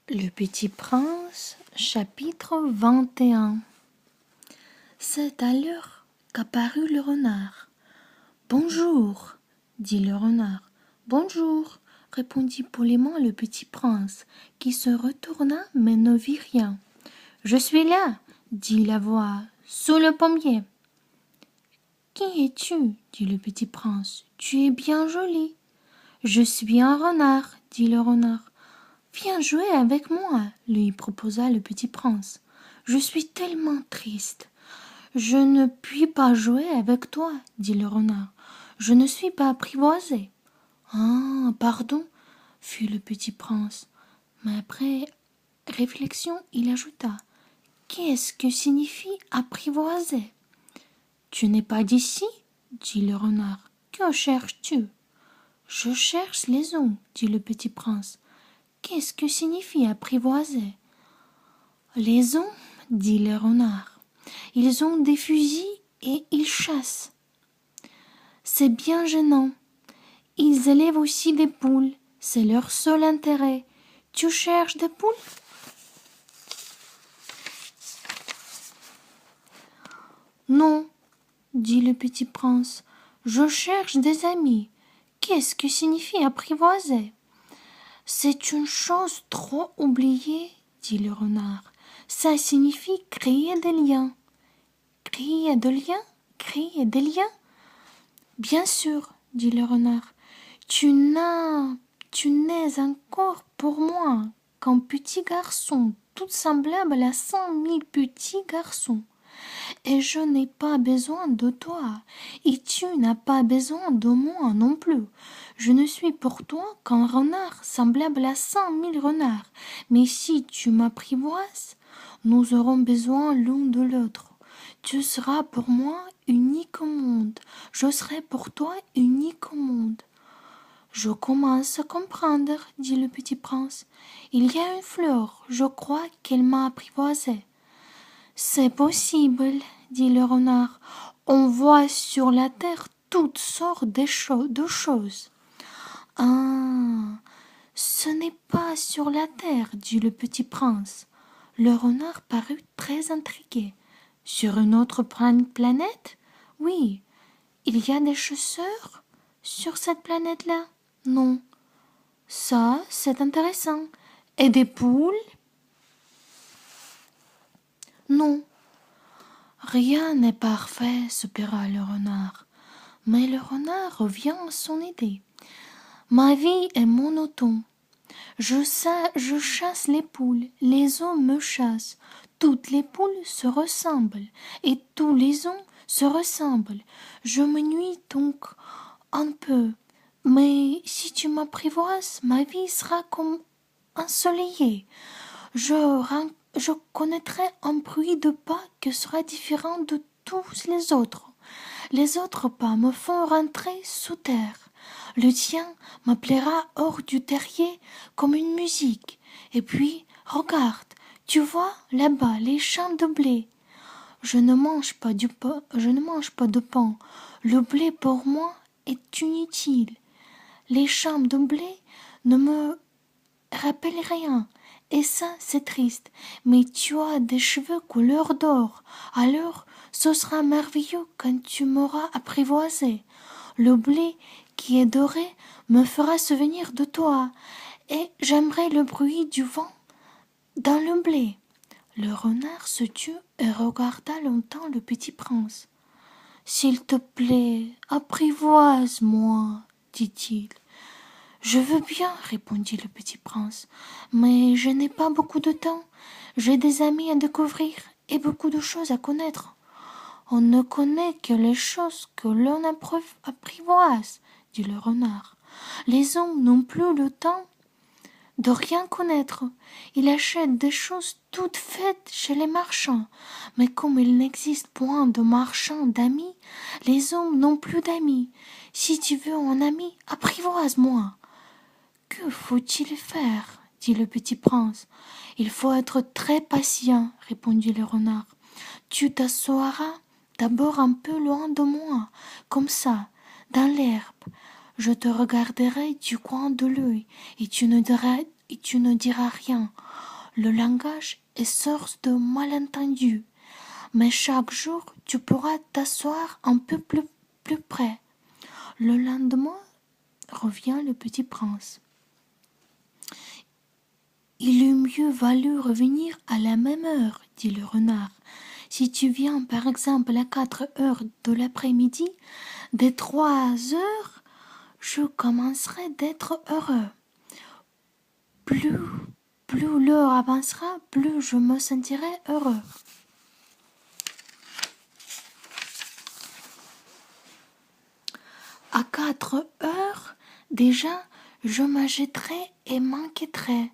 Le Petit Prince, chapitre 21. C'est alors qu'apparut le renard. Bonjour, dit le renard. Bonjour, répondit poliment le Petit Prince, qui se retourna mais ne vit rien. Je suis là, dit la voix, sous le pommier. Qui es-tu, dit le Petit Prince. Tu es bien joli. Je suis un renard, dit le renard. Viens jouer avec moi, lui proposa le Petit Prince. Je suis tellement triste. Je ne puis pas jouer avec toi, dit le renard. Je ne suis pas apprivoisé. Ah, pardon, fit le Petit Prince. Mais après réflexion, il ajouta. Qu'est-ce que signifie apprivoiser? Tu n'es pas d'ici, dit le renard. Que cherches-tu? Je cherche les ongles, dit le Petit Prince. Qu'est-ce que signifie apprivoiser? Les ont, dit le renard. Ils ont des fusils et ils chassent. C'est bien gênant. Ils élèvent aussi des poules. C'est leur seul intérêt. Tu cherches des poules? Non, dit le Petit Prince. Je cherche des amis. Qu'est-ce que signifie apprivoiser? C'est une chose trop oubliée, dit le renard. Ça signifie créer des liens. Créer des liens? Créer des liens? Bien sûr, dit le renard. Tu n'es encore pour moi qu'un petit garçon, tout semblable à 100 000 petits garçons. Et je n'ai pas besoin de toi, et tu n'as pas besoin de moi non plus. Je ne suis pour toi qu'un renard semblable à 100 000 renards. Mais si tu m'apprivoises, nous aurons besoin l'un de l'autre. Tu seras pour moi unique au monde, je serai pour toi unique au monde. Je commence à comprendre, dit le Petit Prince. Il y a une fleur, je crois qu'elle m'a apprivoisé. C'est possible, dit le renard. On voit sur la terre toutes sortes de choses. Ah, ce n'est pas sur la terre, dit le Petit Prince. Le renard parut très intrigué. Sur une autre planète? Oui. Il y a des chasseurs sur cette planète-là? Non. Ça, c'est intéressant. Et des poules? Non. Rien n'est parfait, soupira le renard. Mais le renard revient à son idée. Ma vie est monotone. Je chasse les poules, les œufs me chassent. Toutes les poules se ressemblent et tous les œufs se ressemblent. Je m'ennuie donc un peu. Mais si tu m'apprivoises, ma vie sera comme ensoleillée. Je connaîtrai un bruit de pas qui sera différent de tous les autres. Les autres pas me font rentrer sous terre. Le tien m'appellera hors du terrier comme une musique. Et puis, regarde, tu vois là-bas les champs de blé. Je ne mange pas de pain. Le blé pour moi est inutile. Les champs de blé ne me rappellent rien. Et ça, c'est triste. Mais tu as des cheveux couleur d'or. Alors, ce sera merveilleux quand tu m'auras apprivoisé. Le blé qui est doré me fera souvenir de toi. Et j'aimerais le bruit du vent dans le blé. Le renard se tut et regarda longtemps le Petit Prince. S'il te plaît, apprivoise-moi, dit-il. Je veux bien, répondit le Petit Prince, mais je n'ai pas beaucoup de temps. J'ai des amis à découvrir et beaucoup de choses à connaître. On ne connaît que les choses que l'on apprivoise, dit le renard. Les hommes n'ont plus le temps de rien connaître. Ils achètent des choses toutes faites chez les marchands. Mais comme il n'existe point de marchands d'amis, les hommes n'ont plus d'amis. Si tu veux un ami, apprivoise-moi. Que faut-il faire? Dit le Petit Prince. Il faut être très patient, répondit le renard. Tu t'assoiras d'abord un peu loin de moi, comme ça, dans l'herbe. Je te regarderai du coin de l'œil, et tu ne diras et tu ne diras rien. Le langage est source de malentendus, mais chaque jour tu pourras t'asseoir un peu plus près. Le lendemain revient le petit prince. Il eût mieux valu revenir à la même heure, dit le renard. Si tu viens par exemple à 4 heures de l'après-midi, dès 3 heures, je commencerai d'être heureux. Plus l'heure avancera, plus je me sentirai heureux. À 4 heures, déjà, je m'agiterai et m'inquiéterai.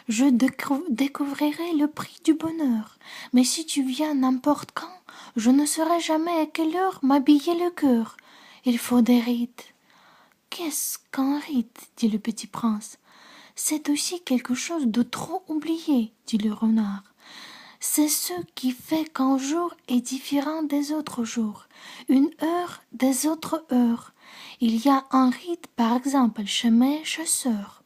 Je découvrirai le prix du bonheur. Mais si tu viens n'importe quand, je ne saurai jamais à quelle heure m'habiller le cœur. Il faut des rites. Qu'est-ce qu'un rite? Dit le petit prince. C'est aussi quelque chose de trop oublié, dit le renard. C'est ce qui fait qu'un jour est différent des autres jours, une heure des autres heures. Il y a un rite, par exemple, chez mes chasseurs.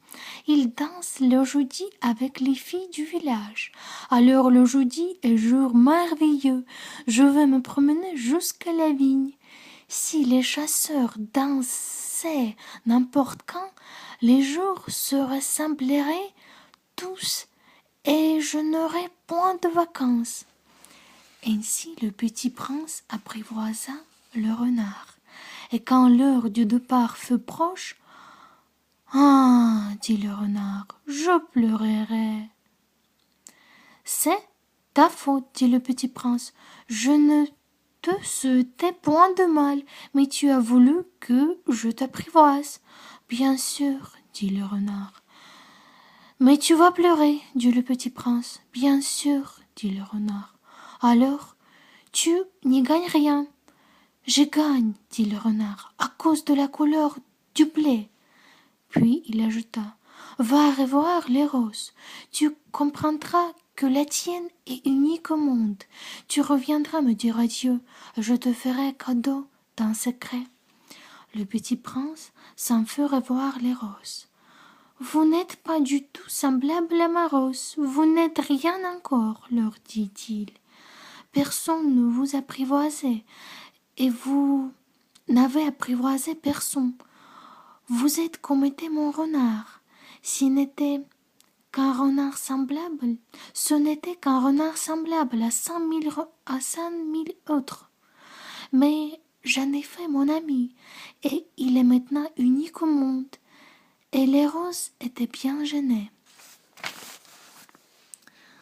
Ils dansent le jeudi avec les filles du village. Alors le jeudi est jour merveilleux. Je vais me promener jusqu'à la vigne. Si les chasseurs dansaient n'importe quand, les jours se ressembleraient tous et je n'aurais point de vacances. Ainsi le petit prince apprivoisa le renard. Et quand l'heure du départ fut proche, « Ah, dit le renard, je pleurerai. »« C'est ta faute, dit le petit prince. Je ne te souhaitais point de mal, mais tu as voulu que je t'apprivoise. »« Bien sûr, dit le renard. »« Mais tu vas pleurer, dit le petit prince. »« Bien sûr, dit le renard. »« Alors, tu n'y gagnes rien. »« Je gagne, dit le renard, à cause de la couleur du blé. » Puis il ajouta, « Va revoir les roses. Tu comprendras que la tienne est unique au monde. Tu reviendras me dire adieu, et je te ferai cadeau d'un secret. » Le petit prince s'en fut revoir les roses. « Vous n'êtes pas du tout semblable à ma rose, vous n'êtes rien encore, leur dit-il. Personne ne vous apprivoisait, et vous n'avez apprivoisé personne. Vous êtes comme était mon renard. S'il n'était qu'un renard semblable, ce n'était qu'un renard semblable à 100 000 autres. Mais j'en ai fait mon ami, et il est maintenant unique au monde. » Et les roses étaient bien gênées.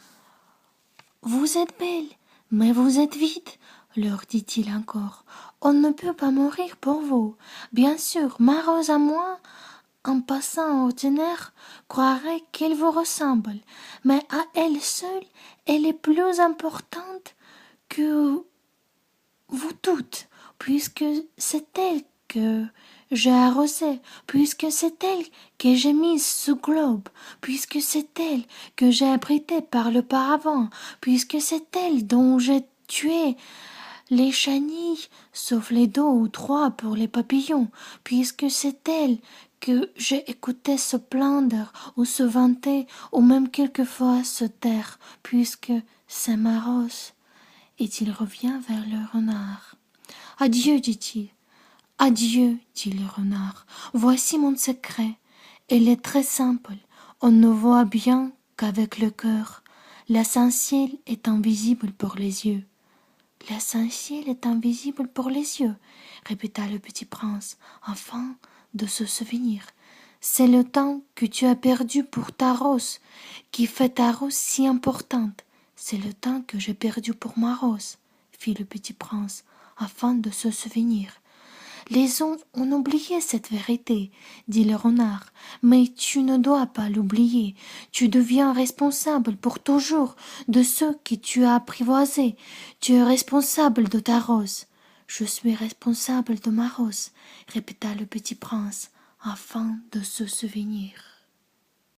« Vous êtes belle, mais vous êtes vide, leur dit-il encore. On ne peut pas mourir pour vous. Bien sûr, ma rose à moi, en passant ordinaire, croirait qu'elle vous ressemble, mais à elle seule, elle est plus importante que vous toutes, puisque c'est elle que j'ai arrosée, puisque c'est elle que j'ai mise sous globe, puisque c'est elle que j'ai abritée par le paravent, puisque c'est elle dont j'ai tué les chenilles, sauf les 2 ou 3 pour les papillons, puisque c'est elle que j'ai écouté se plaindre ou se vanter, ou même quelquefois se taire, puisque c'est ma rose. Et il revient vers le renard. « Adieu, dit-il. Adieu, dit le renard. Voici mon secret. Il est très simple. On ne voit bien qu'avec le cœur. L'essentiel est invisible pour les yeux. »« L'essentiel est invisible pour les yeux, répéta le petit prince, afin de se souvenir. C'est le temps que tu as perdu pour ta rose, qui fait ta rose si importante. C'est le temps que j'ai perdu pour ma rose, fit le petit prince, afin de se souvenir. Les hommes ont oublié cette vérité, dit le renard, mais tu ne dois pas l'oublier. Tu deviens responsable pour toujours de ceux que tu as apprivoisés. Tu es responsable de ta rose. Je suis responsable de ma rose, répéta le petit prince, afin de se souvenir.